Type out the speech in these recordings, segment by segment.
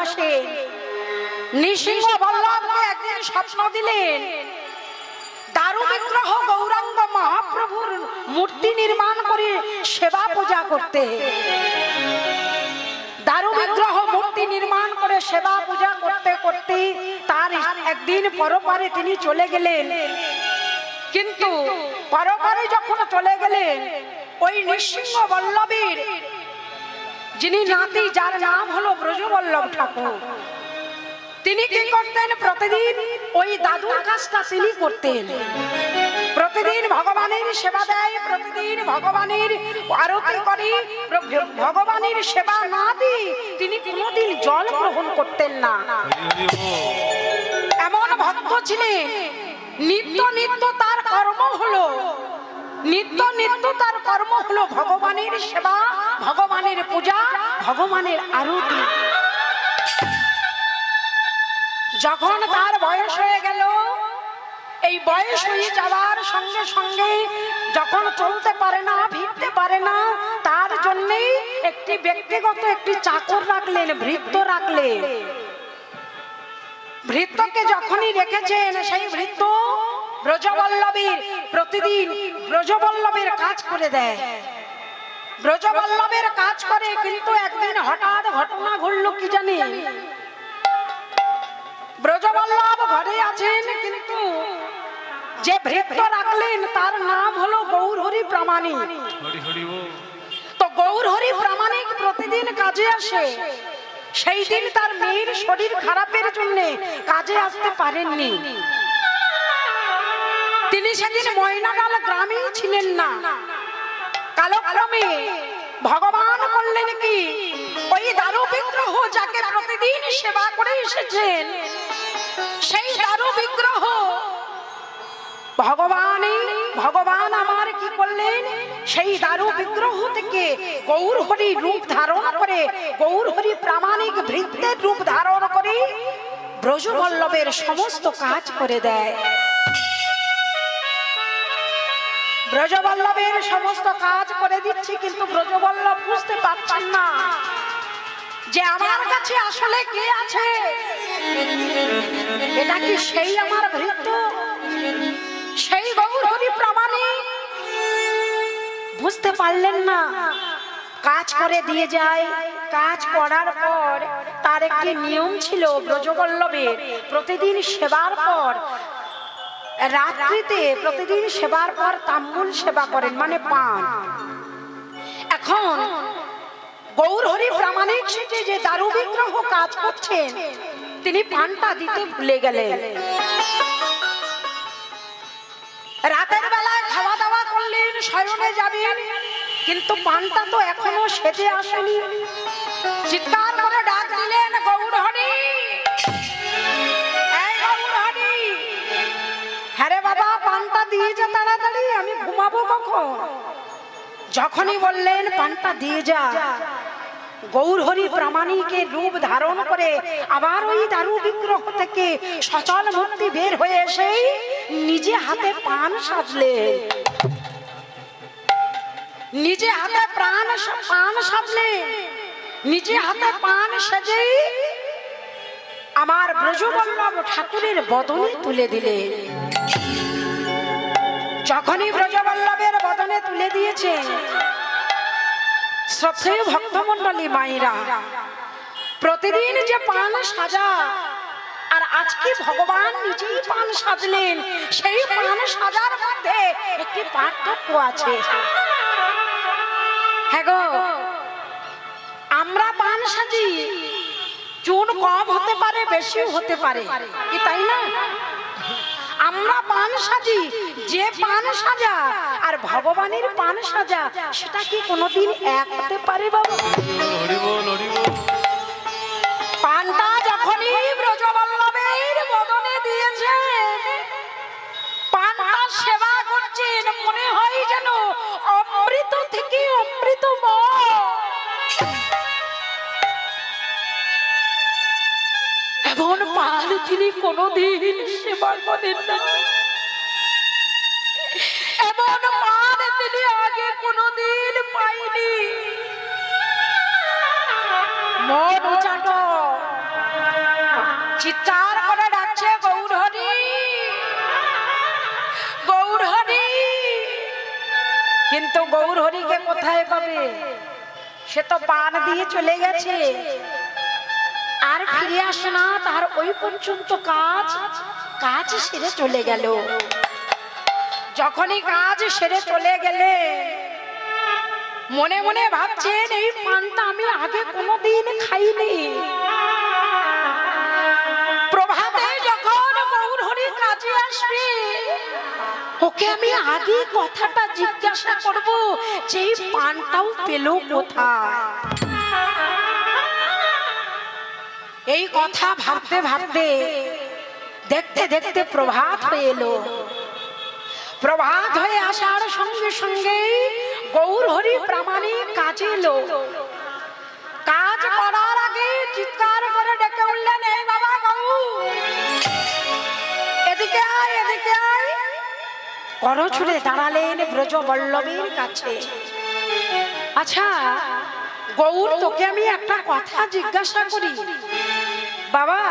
ভালোবাসেন। নৃসিংহ বল্লভকে একদিন স্বপ্ন দিলেন দারু বিগ্রহ গৌরাঙ্গ মহাপ্রভুর মূর্তি নির্মাণ করে সেবা পূজা করতে। দারু বিগ্রহ মূর্তি নির্মাণ করে সেবা পূজা করতে করতে তার একদিন পরপারে তিনি চলে গেলেন। কিন্তু পরপারে যখন চলে গেলেন, ওই নৃসিংহ বল্লভের যিনি নাতি, যার নাম হলো ব্রজবল্লভ ঠাকুর, তিনি কি করতেন? প্রতিদিন ওই দাদুর কাজটা তিনি করতেন। প্রতিদিন ভগবানের সেবা দেয়, প্রতিদিন ভগবানের আরতি করে। ভগবানের সেবা না দিয়ে তিনি কোনোদিন জল গ্রহণ করতেন না। এমন ভক্ত ছিলেন, নিত্য নিত্য তার কর্ম হলো, নিত্য নিত্য তার কর্ম হলো ভগবানের সেবা, ভগবানের পূজা, ভগবানের আরতি। যখন তার বয়স হয়ে গেল, এই বয়স হয়ে যাওয়ার সঙ্গে সঙ্গে যখন চলতে পারে না, ভিড়তে পারে না, তার জন্যে একটি ব্যক্তিগত একটি চাকর রাখলেন, ভৃত্য রাখলেন। ভৃত্যকে যখনই রেখেছেন, সেই ভৃত্য ব্রজবল্লভের প্রতিদিন ব্রজবল্লভের কাজ করে দেয়, ব্রজবল্লভের কাজ করে। কিন্তু একদিন হঠাৎ ঘটনা ঘটল কি জানি, ব্রজবল্লভ ঘরে আছেন, কিন্তু যে ভৃত্য রাখলেন তার নাম হলো গৌরহরি প্রামাণিক। তো গৌরহরি প্রামাণিক প্রতিদিন কাজে আসে। সেই দিন তার মেয়ের শরীর খারাপের জন্য কাজে আসতে পারেননি। তিনি সেদিন ময়নাডাল গ্রামেই ছিলেন না। কালক্রমে ভগবান করলেন কি, ওই দারু বিগ্রহ যাকে প্রতিদিন সেবা করে এসেছেন, সেই দারু বিগ্রহ ভগবান আমার কি করলেন, সেই দারু বিগ্রহ থেকে গৌরহরি রূপ ধারণ করে, গৌরহরি প্রামাণিক ভৃত্যের রূপ ধারণ করে ব্রজবল্লভের সমস্ত কাজ করে দেয়। ব্রজবল্লভের সমস্ত কাজ করে দিচ্ছি, কিন্তু ব্রজবল্লভ বুঝতে পারছেন না যে আমার কাছে আসলে কে আছে। এটা কি সেই আমার ভৃত্য, সেই গৌরহরি প্রামাণিক? বুঝতে পারলেন না। কাজ করে দিয়ে যায়। কাজ করার পর তার একটি নিয়ম ছিল, ব্রজবল্লভের প্রতিদিন সেবার পর রাত্রিতে, প্রতিদিন সেবার পর তাম্বুল সেবা করেন, মানে পান। এখন গৌরহরি প্রামাণিক সেজে যে দারু বিগ্রহ কাজ করছেন, তিনি পানটা দিতে ভুলে গেলেন। রাতের বেলায় খাওয়া দাওয়া করলেন, শয়নে যাবেন, কিন্তু পানটা তো এখনো সেজে আসেনি। চিৎকার করে ডাক দিলেন, গৌরহরি, এই গৌরহরি, হ্যাঁ রে বাবা, পানটা দিয়ে যা তাড়াতাড়ি, আমি ঘুমাবো কখন? যখনই বললেন পানটা দিয়ে যা, গৌরহরি প্রামাণিকের রূপ ধারণ করে আবার ওই দারু বিগ্রহ থেকে সচল মূর্তি বের হয়ে এসে নিজে হাতে পান সাজলেন, নিজে হাতে পান সাজলেন, নিজে হাতে পান সাজে আমার ব্রজবল্লভ ঠাকুরের বদনে তুলে দিলেন। যখনই ব্রজবল্লভের বদনে তুলে দিয়েছে, শ্রদ্ধেয় ভক্তমণ্ডলী মায়েরা, প্রতিদিন যে পান সাজা, আর আজকে ভগবান নিজেই পান সাজলেন, সেই পান সাজার মধ্যে একটি পার্থক্য আছে। হ্যাঁ গো, আমরা পান সাজি, চুন কম হতে পারে, বেশিও হতে পারে, কি তাই না? আমরা পান সাজি, যে পান সাজা আর ভগবানের পান সাজা, সেটা কি কোনোদিন এক হতে পারে বাবা? পানটা যখনই ব্রজবল্লভের বদনে দিয়েছে, পানটা সেবা করছেন, মনে হয় যেন অমৃত থেকে অমৃতময়। এমন পান তিনি কোনোদিন সেবা করেন না, এমন পান তিনি আগে কোনোদিন পাইনি। মন উচাট, চিৎকার করে ডাকছে গৌরহরি, গৌরহরি। কিন্তু গৌরহরিকে কোথায় পাবে? সে তো পান দিয়ে চলে গেছে, আর ফিরে আসে না। তার ওই পর্যন্ত কাজ সেরে চলে গেল। যখনই কাজ সেরে চলে গেলে মনে মনে ভাবছেন, এই পানটা আমি আগে কোনোদিন খাইনি। প্রভাতে যখন গৌরহরি কাজে আসবে, ওকে আমি আগে কথাটা জিজ্ঞাসা করব যে এই পানটাও পেল কোথায়। এই কথা ভাবতে ভাবতে দেখতে দেখতে প্রভাত হয়ে এলো। প্রভাত হয়ে আসার সঙ্গে সঙ্গে গৌরহরি প্রামাণিক কাজে এলো। কাজ করার আগে চিৎকার করে ডেকে উঠলেন, এই বাবা গৌর, এদিকে আয়, এদিকে আয়। করছুড়ে দাঁড়ালেন ব্রজবল্লভীর কাছে। আচ্ছা গৌর, তোকে আমি একটা কথা জিজ্ঞাসা করি। বাবা,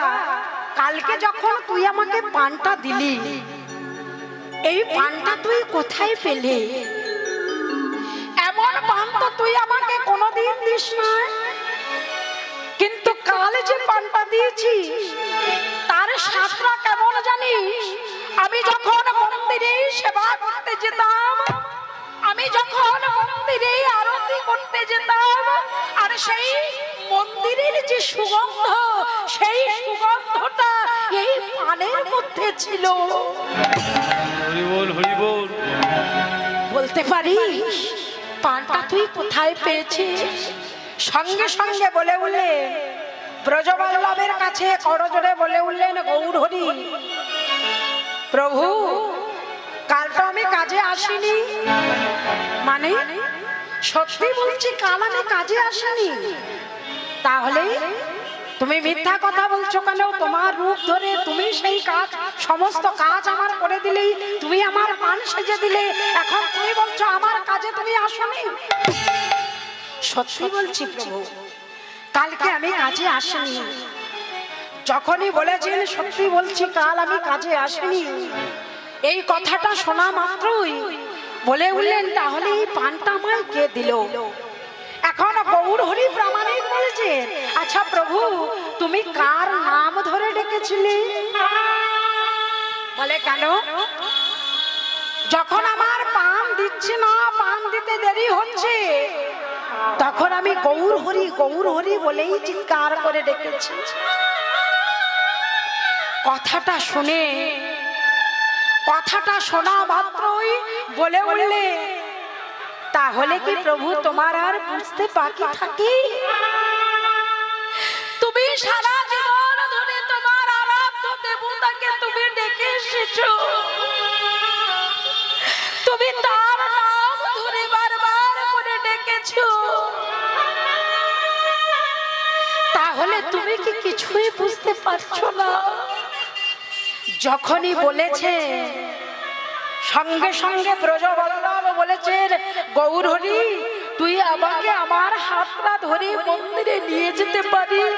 কালকে যখন তুই আমাকে পানটা দিলি, এই পানটা তুই কোথায় পেলে? এমন পান তো তুই আমাকে কোনোদিন দিস না, কিন্তু কাল যে পানটা দিয়েছিস তার স্বাদটা কেমন জানিস? আমি যখন মন্দিরে সেবা করতে যেতাম, আমি যখন মন্দিরে আরতি করতে যেতাম, আর সেই মন্দিরের যে সুগন্ধ, সেই সুগন্ধটা এই পানের মধ্যে ছিল। হরি বল, হরি বল। বলতে পারিস পানটা তুই কোথায় পেয়েছিস? সঙ্গে সঙ্গে বলে উঠলেন, ব্রজবল্লভের কাছে করজোড়ে বলে উঠলেন, গৌরহরি প্রভু, কাল তো আমি কাজে আসিনি। মানে সত্যি বলছি, কাল আমি কাজে আসিনি। তাহলে তুমি মিথ্যা কথা বলছো কেন? তোমার রূপ ধরে তুমি সেই কাজ, সমস্ত কাজ আমার করে দিলেই, তুমি আমার পান সেজে দিলে, এখন তুমি বলছো আমার কাজে তুমি আসোনি। সত্যি বলছি প্রভু, কালকে আমি কাজে আসিনি। যখনই বলেছেন সত্যি বলছি কাল আমি কাজে আসিনি, এই কথাটা শোনা মাত্রই বলে উঠলেন, তাহলে এই পানটা আমায় কে দিল? এখন গৌরহরি প্রামাণিক বলছেন, আচ্ছা প্রভু, তুমি কার নাম ধরে ডেকেছিলে? বলে কেন? যখন আমার পান দিচ্ছে না, পান দিতে দেরি হচ্ছে, তখন আমি গৌরহরি গৌরহরি বলেই চিৎকার করে ডেকেছি। কথাটা শুনে, কথাটা শোনা মাত্রই বলে উঠলে, তাহলে কি প্রভু তোমার আর বুঝতে বাকি থাকে? তুমি সারা জীবন ধরে তোমার আরাধ্য দেবতাকে তুমি ডেকে এসেছো, তুমি তার নাম ধরে বারবার করে ডেকেছো, তাহলে তুমি কি কিছুই বুঝতে পারছো না? যখনই বলেছে সঙ্গে সঙ্গে ব্রজবল্লভ বলেছেন, গৌরহরি তুই আমাকে আমার হাতটা ধরে মন্দিরে নিয়ে যেতে পারিস?